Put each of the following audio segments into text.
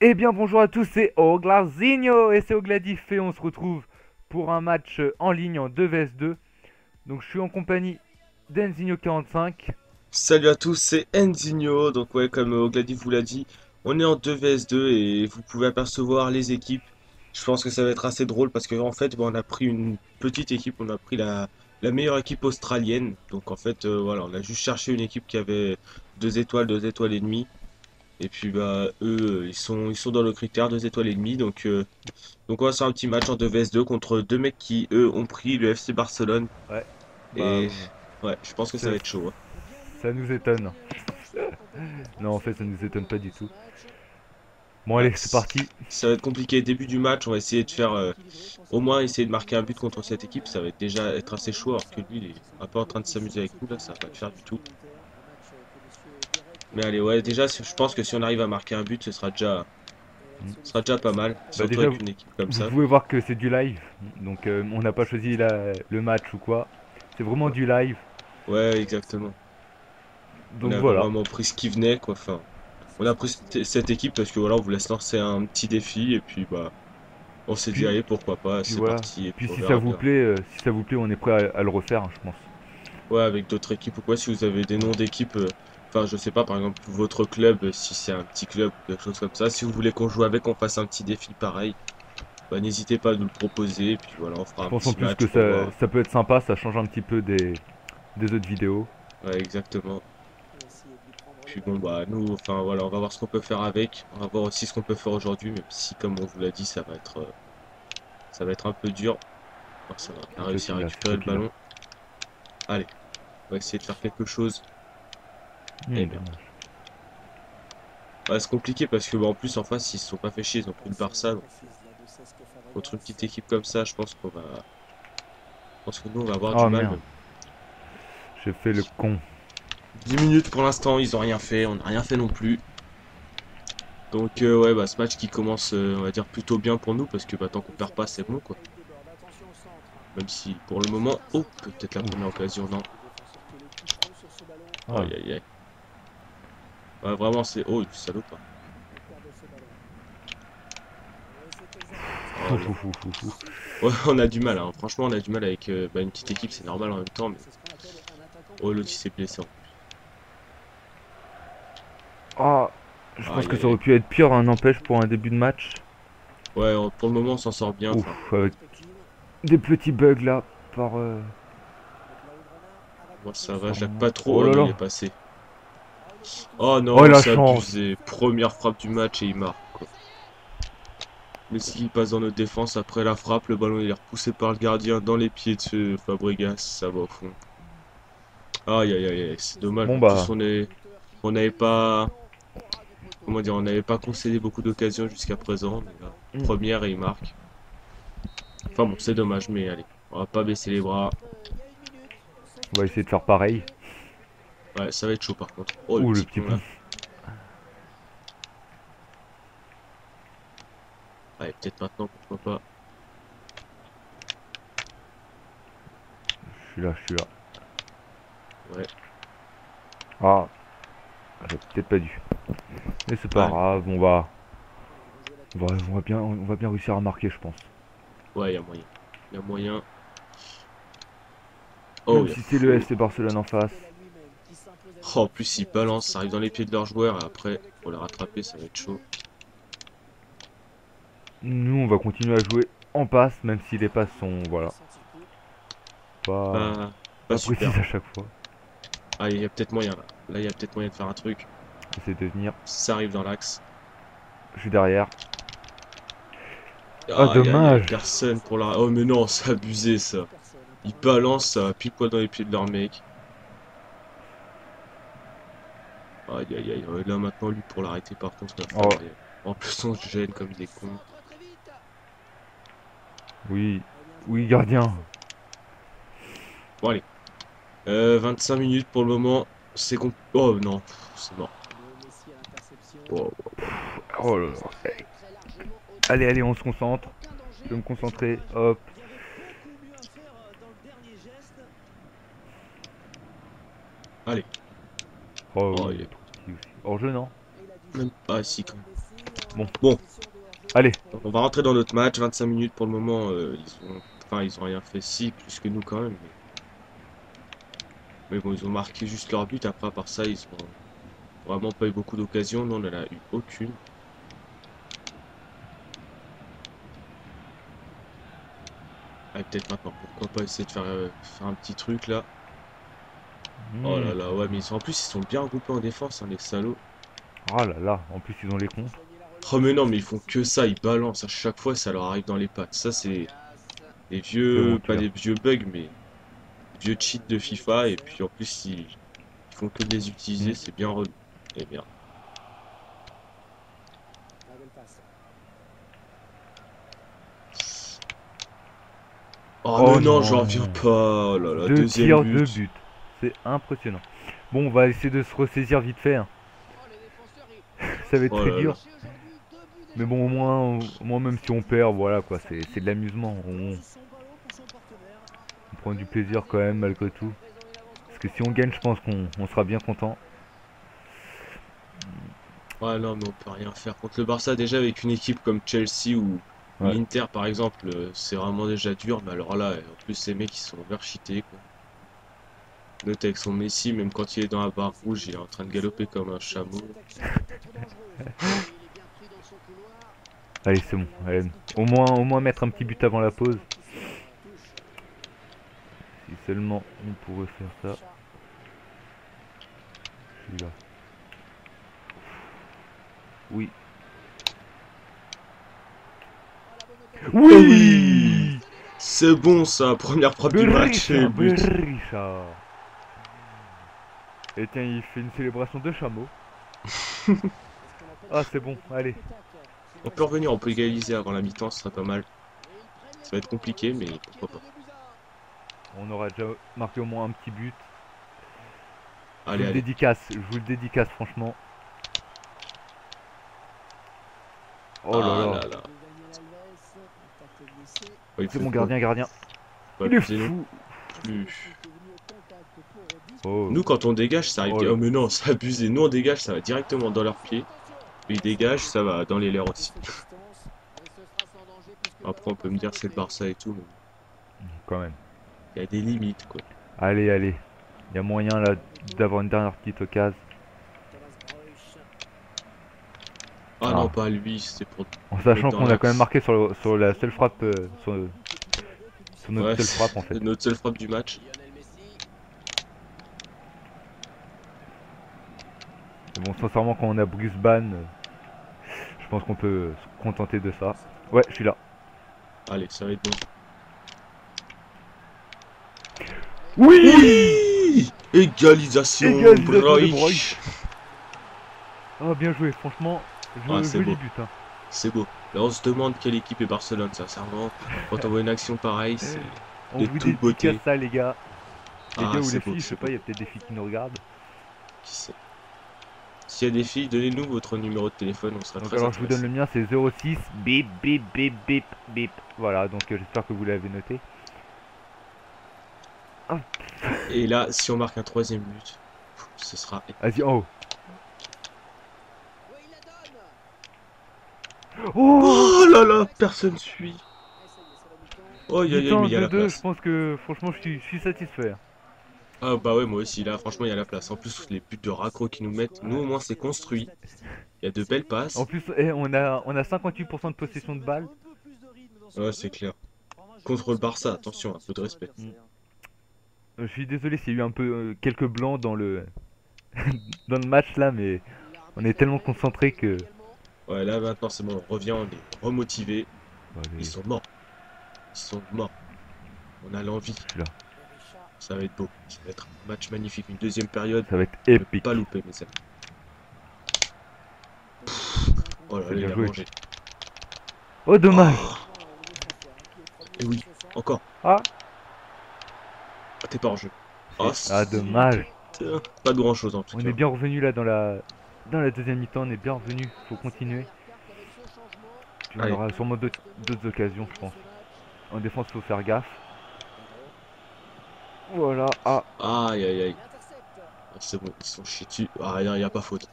Eh bien bonjour à tous, c'est Oglazinho et c'est Ogladif et on se retrouve pour un match en ligne en 2 vs 2. Donc je suis en compagnie d'Enzinho45. Salut à tous, c'est Enzinho. Donc ouais, comme Ogladi vous l'a dit, on est en 2 vs 2 et vous pouvez apercevoir les équipes. Je pense que ça va être assez drôle parce qu'en fait, bon, on a pris une petite équipe, on a pris la meilleure équipe australienne. Donc en fait, voilà, on a juste cherché une équipe qui avait 2 étoiles et demie. Et puis bah eux, ils sont dans le critère 2 étoiles et demie. Donc on va faire un petit match en 2 vs 2 contre deux mecs qui eux ont pris le FC Barcelone. Ouais, bah Et ouais, je pense que ça ça, va être chaud, hein. ça nous étonne. Non en fait ça nous étonne pas du tout. Bon Ouais, allez c'est parti. ça va être compliqué. Début du match, on va essayer de faire au moins essayer de marquer un but contre cette équipe. Ça va être déjà être assez chaud alors que lui, il est un peu en train de s'amuser avec nous là. Ça va pas le faire du tout. Mais allez, ouais, déjà, je pense que si on arrive à marquer un but, Mm. ce sera déjà pas mal. Bah Surtout déjà avec une équipe comme vous ça. pouvez voir que c'est du live. Donc on n'a pas choisi le match ou quoi. C'est vraiment Ouais, du live. ouais, exactement. On Donc a voilà. vraiment pris ce qui venait, quoi. Enfin, on a pris cette équipe parce que voilà, on voulait se lancer un petit défi et puis bah, on s'est dit Puis, allez, pourquoi pas, puis c'est voilà. parti et Puis puis on verra bien. si ça vous plaît, on est prêt à le refaire, hein, je pense. Ouais, avec d'autres équipes ou quoi, si vous avez des noms d'équipes, enfin, je sais pas, par exemple, votre club, si c'est un petit club ou quelque chose comme ça, si vous voulez qu'on joue avec, qu'on fasse un petit défi pareil, bah, n'hésitez pas à nous le proposer, et puis voilà, on fera Je un pense en petit plus que match pour voir. ça peut être sympa, ça change un petit peu des autres vidéos. Ouais, exactement. Puis bon, bah, nous, enfin, voilà, on va voir ce qu'on peut faire avec, on va voir aussi ce qu'on peut faire aujourd'hui, même si, comme on vous l'a dit, ça va être un peu dur. Alors, ça va, on a C'est toi réussi qui à l'as, c'est toi récupérer le qui l'as. ballon. Allez, on va essayer de faire quelque chose. Eh merde. Dommage. Ouais, c'est compliqué parce que, bah, en plus, en face, ils se sont pas fait chier, ils ont pris le Barça, donc contre une petite équipe comme ça, je pense que nous on va avoir du Oh mal, merde, même. j'ai fait le con. 10 minutes pour l'instant, ils ont rien fait, on n'a rien fait non plus. Donc ouais, bah ce match qui commence, on va dire plutôt bien pour nous parce que bah, tant qu'on perd pas, c'est bon quoi. Même si pour le moment, oh, peut-être la première Ouf. occasion, non. Ah. Aïe aïe aïe. Ouais, vraiment, c'est. Oh, du salaud pas. Oh Ouf, non. ouf, ouf, ouf, ouf. Ouais, on a du mal, hein. Franchement, on a du mal avec bah, une petite équipe, c'est normal en même temps, mais. Oh, l'autre il s'est blessé en plus. Ah, je pense Aïe que aïe ça aurait aïe. pu être pire, hein, n'empêche, pour un début de match. Ouais, pour le moment, on s'en sort bien. Enfin, Ouf, avec des petits bugs là, par... moi ça va, par je lag moment. pas Oh trop. Oh là non, il est là. passé. Oh Oh non, la c'est chance. abusé. Première frappe du match et il marque, quoi. Messi il passe dans notre défense après la frappe, le ballon il est repoussé par le gardien dans les pieds de ce Fabregas, ça va au fond. Aïe aïe aïe, aïe, c'est dommage. Bon En plus bah... on n'avait pas, comment dire, on n'avait pas concédé beaucoup d'occasions jusqu'à présent. Mais là, hmm, première et il marque. Enfin bon, c'est dommage, mais allez, on va pas baisser les bras. on va essayer de faire pareil. Ouais, ça va être chaud par contre. Oh le Ouh, le petit petit pont pont. là. Allez, peut-être maintenant, pourquoi pas. Je suis là. Ouais, Ah, j'aurais peut-être pas dû. Mais c'est pas ouais, grave, on va bien réussir à marquer, je pense. ouais, il y a moyen. Il y a moyen. Oh, Même il y a si c'est le faux. FC Barcelone en face. Oh, en plus, ils balancent, ça arrive dans les pieds de leurs joueurs et après, pour les rattraper, ça va être chaud. Nous, on va continuer à jouer en passe, même si les passes sont, voilà, pas, Pas, pas pas super. précises à chaque fois. Ah, il y a peut-être moyen là. Là, il y a peut-être moyen de faire un truc. J'essaie de venir. Ça arrive dans l'axe. Je suis derrière. Ah, Aïe, aïe, aïe, dommage. personne pour la. Oh, mais non, c'est abusé ça. Ils balancent, ça va pile poil dans les pieds de leur mec. Aïe, aïe, aïe. Ouais, là, maintenant, lui, pour l'arrêter, par contre, il va Oh, falloir. En plus, on se gêne comme des cons. oui. Oui, gardien. Bon, allez. 25 minutes pour le moment. C'est Oh, non. C'est mort. Wow. Oh là là. Allez, allez, on se concentre. Je vais me concentrer. Hop. Allez. Oh Oh, oui, il est trop petit aussi. Hors jeu, non? même. Ah, si, quand même. Bon, Bon, allez. donc on va rentrer dans notre match. 25 minutes pour le moment. Ils ont rien fait si plus que nous quand même. Mais bon, ils ont marqué juste leur but. Après, à part ça, ils ont vraiment pas eu beaucoup d'occasions. Nous, on en a eu aucune. Ah, peut-être maintenant. Pourquoi pas essayer de faire un petit truc là. Oh Hmm. là là, ouais, mais en plus, ils sont bien regroupés en défense, hein, les salauds. Oh là là, en plus ils ont les comptes. Oh, mais non, mais ils font que ça. Ils balancent à chaque fois, ça leur arrive dans les pattes. Ça, c'est des C'est bon, vieux, tu pas l'as. des vieux bugs, mais vieux cheats de FIFA. Et puis en plus, ils font que de les utiliser. Hmm. C'est bien relou. Eh bien. Oh, Oh mais non, j'en reviens non. pas. Oh là là, Deux deuxième tirs, deux but. buts. C'est impressionnant. Bon, on va essayer de se ressaisir vite fait, hein. Ça va être Oh très là là. dur. Mais bon, au moins même si on perd, voilà quoi, c'est de l'amusement. On prend du plaisir quand même malgré tout. Parce que si on gagne, je pense qu'on sera bien content. Ouais, non, mais on peut rien faire contre le Barça. Déjà, avec une équipe comme Chelsea ou Ouais. l'Inter, par exemple, c'est vraiment déjà dur. Mais alors là, en plus, ces mecs, ils sont overcheatés, quoi. Note avec son Messi, même quand il est dans la barre rouge, il est en train de galoper comme un chameau. Allez, c'est bon. Allez. Au moins mettre un petit but avant la pause. Si seulement on pourrait faire ça. Celui-là. Oui. Oh oui! Oui. C'est bon, ça, première frappe du match et Berisha, but. Berisha. Et tiens, il fait une célébration de chameau. Ah, c'est bon, allez. On peut revenir, on peut égaliser avant la mi-temps, ce serait pas mal. Ça va être compliqué, mais pourquoi pas. On aura déjà marqué au moins un petit but. Je vous Allez, le allez. dédicace, franchement. Oh là Ah là. là là. Oh, il C'est fait mon quoi? gardien. Pas Il est abuser non fou. plus. Oh, Nous, quand on dégage, ça arrive. oh là. Oh, mais non, c'est abusé. Nous, on dégage, ça va directement dans leurs pieds. Ils dégagent, ça va dans les leurs aussi. Après, on peut me dire c'est le Barça et tout, mais Quand même. il y a des limites, quoi. Allez, allez. Il y a moyen là d'avoir une dernière petite occasion. Ah non, Ah. pas lui, c'était pour En mettre sachant dans qu'on a quand même l'axe. marqué sur la seule frappe. Sur notre Ouais, seule frappe en c'est fait. notre seule frappe du match. Mais bon, sincèrement, quand on a Brisbane, je pense qu'on peut se contenter de ça. Ouais, je suis là. Allez, ça va être bon. Oui. Oui! Égalisation, Égalisation de Bruyne. Broich. Ah, bien joué, franchement. Ah, c'est Joli beau, but, hein. c'est beau. Là, on se demande quelle équipe est Barcelone, sincèrement. Quand on voit une action pareille, c'est On de vous toute dédicace beauté. ça, les gars. Les Ah, gars ou les c'est beau, filles, je sais c'est pas, beau. il y a peut-être des filles qui nous regardent. Qui sait? S'il y a des filles, donnez-nous votre numéro de téléphone, on sera Donc très alors je vous donne intéressés. le mien, c'est 06 bip bip bip bip bip. Voilà, donc j'espère que vous l'avez noté. Ah, Et là, si on marque un troisième but, ce sera vas-y, épique. en haut. Oh. Oh là là, personne suit. Oh aïe aïe aïe, mais Mi-temps il y a la 2-2, je place. pense que franchement je suis satisfait. Ah bah ouais, moi aussi, là, franchement, il y a la place. En plus, les buts de raccro qu'ils nous mettent, nous au moins c'est construit. Il y a de belles En passes. plus, on a 58% de possession de balle. Ouais, c'est clair. Contre le Barça, attention, un peu de respect. Mm. Je suis désolé s'il y a eu un peu quelques blancs dans le match là, mais on est tellement concentré que. Ouais, là maintenant c'est bon, on revient, on est remotivé. Ils Allez, sont morts. Ils sont morts. On a l'envie. je suis là. Ça va être beau. Ça va être un match magnifique. Une deuxième période. Ça va être À ne pas épique. louper, mes amis. Oh là C'est là, bien il a joué. mangé. Oh, dommage. Oh! Et oui, encore. Ah, Ah, t'es pas en jeu. Oh, ah, dommage. putain. Pas de grand chose en tout On cas. est bien revenu là dans la deuxième mi-temps, on est bien revenu. Faut continuer. Puis on Allez. aura sûrement d'autres occasions, je pense. En défense, faut faire gaffe. Voilà. Ah, Aïe aïe aïe. Ah, c'est bon, ils sont chiés dessus. Ah, il n'y a pas faute.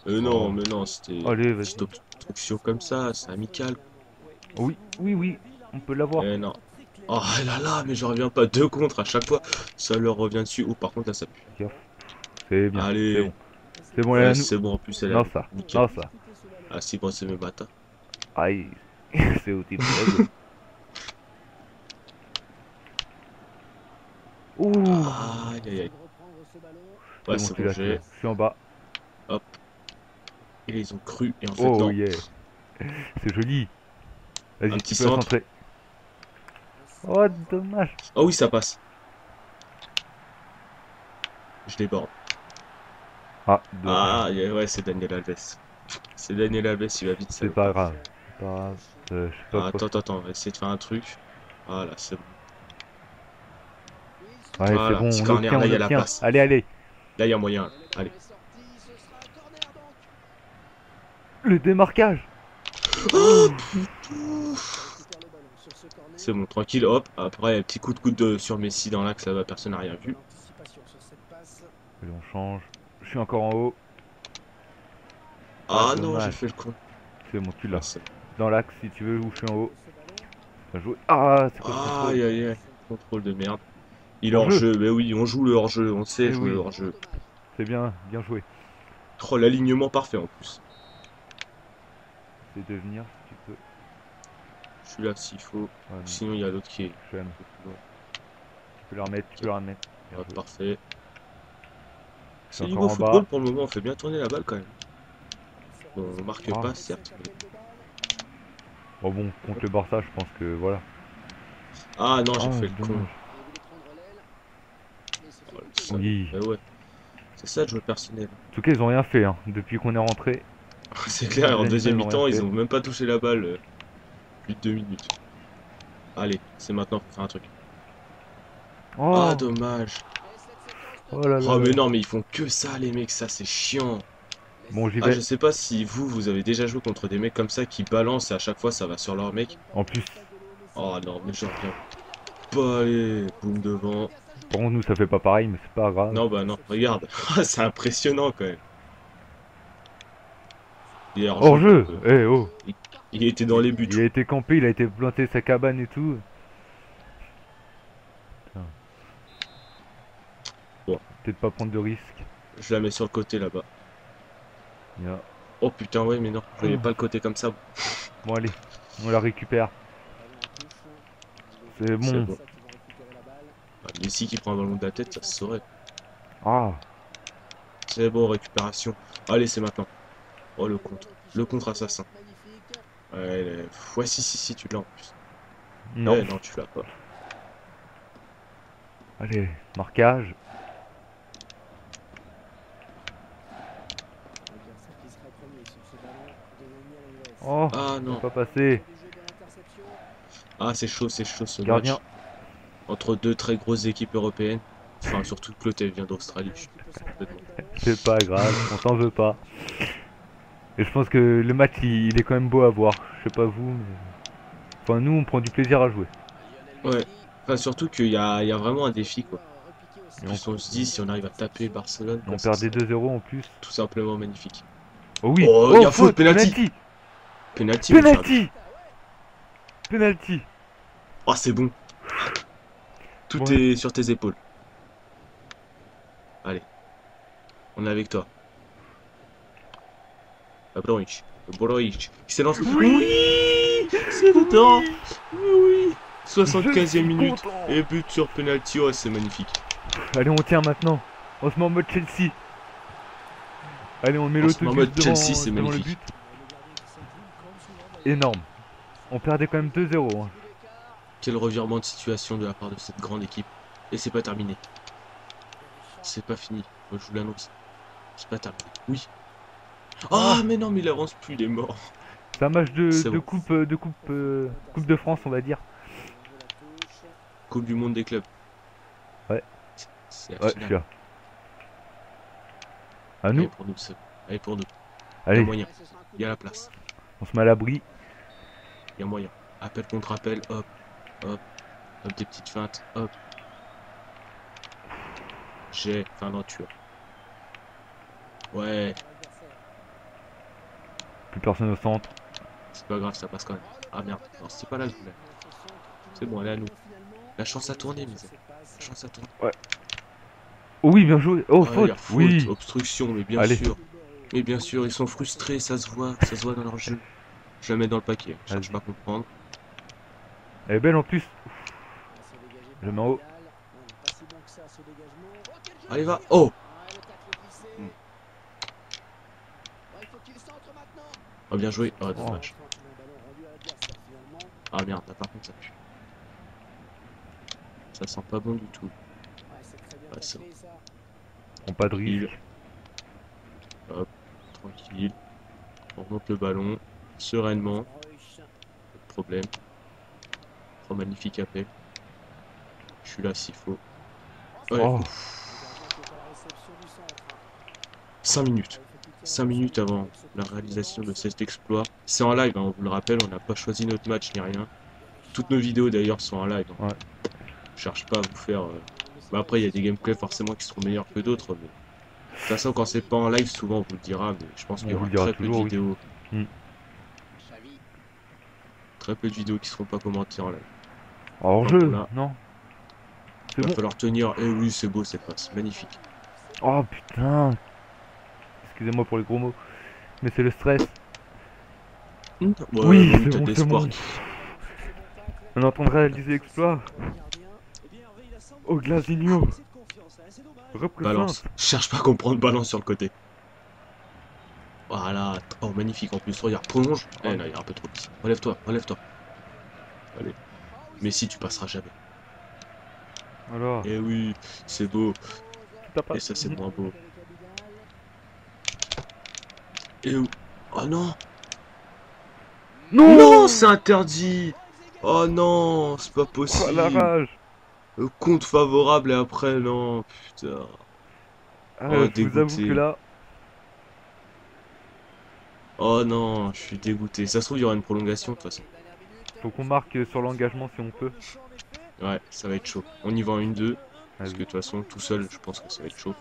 Non, Oh. mais non, c'était une Allez, petite vas-y. obstruction comme ça, c'est amical. Oui, oui, oui. On peut l'avoir. Eh non. Oh là là, mais je reviens pas 2 contre à chaque fois. Ça leur revient dessus. Oh, par contre, là, ça pue. Gaffe. C'est bien. C'est Allez. bon. C'est bon, Ouais, là, nous. c'est bon, en plus, elle Non, a ça. nickel. Non, ça. Ah, si, bon, c'est mes bâtards. Aïe. C'est au type red. Ouh. Aïe, aïe, aïe. C'est Ouais, bon, c'est bon, j'ai. je suis en bas. Hop. Et ils ont cru. Et en fait, Oh, non. yeah. C'est joli. Un Vas-y, petit tu peux la centre. centrer. Oh, dommage. Oh oui, ça passe. Je déborde. Ah, Ah, ouais, c'est Daniel Alves. C'est Daniel Alves, il va vite, ça c'est veut pas pas. grave. C'est pas grave. Je sais pas Ah, quoi attends, faire. attends, on va essayer de faire un truc. Voilà, c'est bon. Ouais, c'est Voilà, bon, petit on corner, obtient, là, on il y a la obtient. place. Allez, allez. Là, il y a moyen. Allez. Le démarquage. Oh, Ouh. c'est bon, tranquille, hop. Après, petit coup de coude sur Messi dans l'axe, là-bas, personne n'a rien vu. Allez, on change. Je suis encore en haut. Ah, Ah non, j'ai dommage. fait le con. C'est bon, tu Ah, l'as. Dans l'axe, si tu veux, où je suis en haut. Bien joué. Ah, c'est quoi ce contrôle? aïe, aïe, aïe. Contrôle de merde. Il est En hors jeu. jeu, mais oui, on joue le hors jeu, on sait Eh jouer le oui, hors jeu. c'est bien, bien joué. Oh, l'alignement parfait en plus. C'est de venir si tu peux. Je suis là s'il faut. Ouais, non, Sinon, il y a l'autre qui est. j'aime. un peu plus loin. Tu peux le remettre, tu peux Ok, le remettre. Bien hop, joué. parfait. Je suis C'est encore niveau en bas. football pour le moment, on fait bien tourner la balle quand même. Bon, on marque Ah. pas, certes, mais. Oh bon, contre le Barça, je pense que voilà. Ah non, j'ai Ah, fait le con. dommage. Oh, le salaud. Oui. Mais ouais, c'est ça le jeu personnel. En tout cas, ils ont rien fait, hein. Depuis qu'on est rentré. C'est Les clair, en animaux, deuxième ils ont rien mi-temps, ils fait. ont même pas touché la balle plus de 2 minutes. Allez, c'est maintenant, faut faire un truc. Ah, Oh, dommage. oh là là Oh, là mais là. non, mais ils font que ça, les mecs, ça c'est chiant. Bon, j'y Ah, je vais. sais pas si vous avez déjà joué contre des mecs comme ça qui balancent et à chaque fois ça va sur leur mec. En plus, Oh non, mais j'en reviens pas, allez, boum devant. par contre, nous, ça fait pas pareil, mais c'est pas grave. Non, bah non, regarde, c'est impressionnant quand même. Il est hors Hors jeu, donc jeu. Eh oh. il, il était dans les buts. Il a été campé, il a été planté sa cabane et tout. Putain, Bon, peut-être pas prendre de risques. je la mets sur le côté là-bas. Bien. Oh putain, ouais, mais non, je voyais pas le côté comme ça. Bon, allez, on la récupère. C'est C'est bon. bon. Ah, Messi qui prend un ballon de la tête, ça se saurait. Ah, C'est bon, récupération. Allez, c'est maintenant. Oh, le contre. Le contre assassin. Ouais, ouais, si, tu l'as en plus. non. Non, tu l'as pas. Allez, marquage. Oh, Ah c'est non. pas passé. Ah, c'est chaud ce Gardien. match. Entre deux très grosses équipes européennes. Enfin, surtout que l'autre, elle vient d'Australie. Je suis complètement. C'est pas grave, on t'en veut pas. Et je pense que le match, il est quand même beau à voir. Je sais pas vous, mais... Enfin, nous, on prend du plaisir à jouer. Ouais. Enfin, surtout qu'il y a vraiment un défi, quoi. En Et plus, on se dit, si on arrive à taper Barcelone, on ça perdait serait 2-0 en plus. tout simplement magnifique. Oh oui. Oh, il y Oh, a faute, penalty. penalty. Penalty, mon cher ami. Penalty. Penalty. Oh, c'est bon. Tout Bon, est sur tes épaules. Allez. On est avec toi. Broich. Broich. Il s'élance. Oui, c'est dedans. Oui. 75e minute. content. Et but sur penalty. Oh, c'est magnifique. Allez, on tient maintenant. On se met en mode Chelsea. Allez, on met On se met en l'autobus mode Chelsea, c'est devant le magnifique. but. Énorme. On perdait quand même 2-0. Hein. Quel revirement de situation de la part de cette grande équipe. Et c'est pas terminé. C'est pas fini. Moi, je vous l'annonce. C'est pas terminé. Oui. Ah, mais non, mais il avance plus, il est mort. C'est un match C'est de bon. coupe de France, on va dire. Coupe du monde des clubs. Ouais. C'est la Ouais, je finale. suis là. À Allez nous. pour nous, c'est... Allez pour nous. Il y a Allez, moyen. Il y a la place. on se met à l'abri. Il y a moyen. Appel contre appel. Hop. Hop. Hop, des petites feintes. Hop. J'ai. Enfin, non, tu as. Ouais. Plus personne au centre. C'est pas grave, ça passe quand même. Ah merde, non, c'était pas là que je voulais. C'est bon, elle est à nous. La chance à tourner, misère. La chance à tourner. Ouais. Oh oui, bien joué. Oh, Oh, il y faute. a faute, Oui. obstruction, mais bien Allez. sûr. Mais bien sûr, ils sont frustrés, ça se voit dans leur jeu. Je la mets dans le paquet, je cherche Vas-y. pas à comprendre. Elle est belle en plus. Je mets en haut. Allez, va. Oh! Oh, bien joué. Oh, dommage. Ah merde, là par contre ça pue. Ça sent pas bon du tout. Ouais, c'est bon. Prends pas de Tranquille. risque. Hop, tranquille. On remonte le ballon sereinement. Pas de problème. Oh, magnifique appel. Je suis là s'il faut. Ouais, Oh. 5 minutes. 5 minutes avant la réalisation de cet exploit. C'est en live, hein, on vous le rappelle, on n'a pas choisi notre match ni rien. Toutes nos vidéos d'ailleurs sont en live. Ouais. Je cherche pas à vous faire. Bah, après, il y a des gameplays forcément qui seront meilleurs que d'autres. Mais... De toute façon, quand c'est pas en live, souvent on vous le dira. Mais je pense qu'il y On vous aura le dira très peu de toujours, oui. vidéos. Mm. Très peu de vidéos qui seront pas commentées en live. Hors Donc jeu, là, non. C'est il va bon. falloir tenir. Eh oui, c'est beau cette passe. Magnifique. Oh putain. Excusez-moi pour les gros mots. Mais c'est le stress. Ouais, Oui, bah oui, c'est t'as bon, de c'est l'espoir. bon. On est en train de réaliser l'exploit. Oh, Glazinho. Représente. Balance. Je cherche pas à comprendre. Balance sur le côté. Voilà. Oh, magnifique en plus. Regarde, prolonge. Eh non, il est un peu trop petit. Relève-toi, relève-toi. Allez. Mais si, tu passeras jamais. Alors, Eh oui, c'est beau. t'as pas. Et ça, c'est moins beau. Et où? Oh non! Non, Non. c'est interdit! Oh non, c'est pas Oh la possible. rage. Compte favorable et après, non. Putain. Ah, Oh, je vous avoue que dégoûté. là, Oh non, je suis dégoûté. Ça se trouve, il y aura une prolongation de toute façon. faut qu'on marque sur l'engagement si on peut. Ouais, ça va être chaud. On y va en 1-2. Parce que de Vas-y. toute façon, tout seul, je pense que ça va être chaud.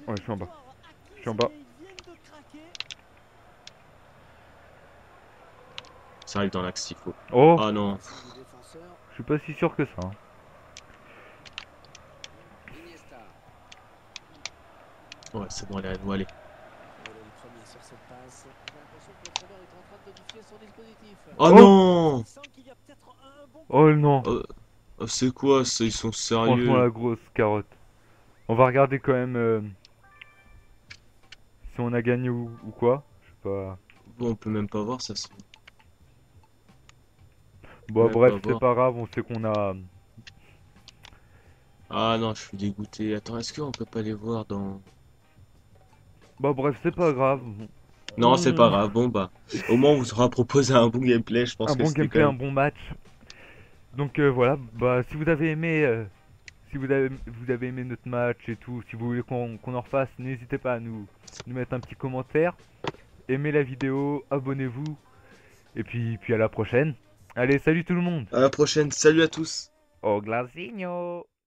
Ouais, je suis en bas. Je suis en bas. Ça arrive dans l'axe s'il faut. Oh, Ah non. je suis pas si sûr que ça. Hein. Ouais, c'est bon, allez, à nous, allez. Oh Oh, non! oh non. Oh, c'est quoi ça? Ils sont Franchement, sérieux? la grosse carotte. On va regarder quand même si on a gagné ou quoi. Je sais pas. Bon, on peut même pas voir ça. On peut Bon, même pas bref, c'est voir. pas grave. On sait qu'on a. Ah non, je suis dégoûté. Attends, est-ce qu'on peut pas les voir dans... Bah, bref, c'est pas grave. Non, c'est pas On- grave. Bon, bah, au moins, on vous aura proposé un bon gameplay. Je pense Un que bon c'était quand gameplay, un même... bon match. Donc voilà. Bah, si vous avez aimé. Si vous avez aimé notre match et tout, si vous voulez qu'on en refasse, n'hésitez pas à nous mettre un petit commentaire. Aimez la vidéo, abonnez-vous. Et puis à la prochaine. Allez, salut tout le monde. À la prochaine. Salut à tous. Au glasigno.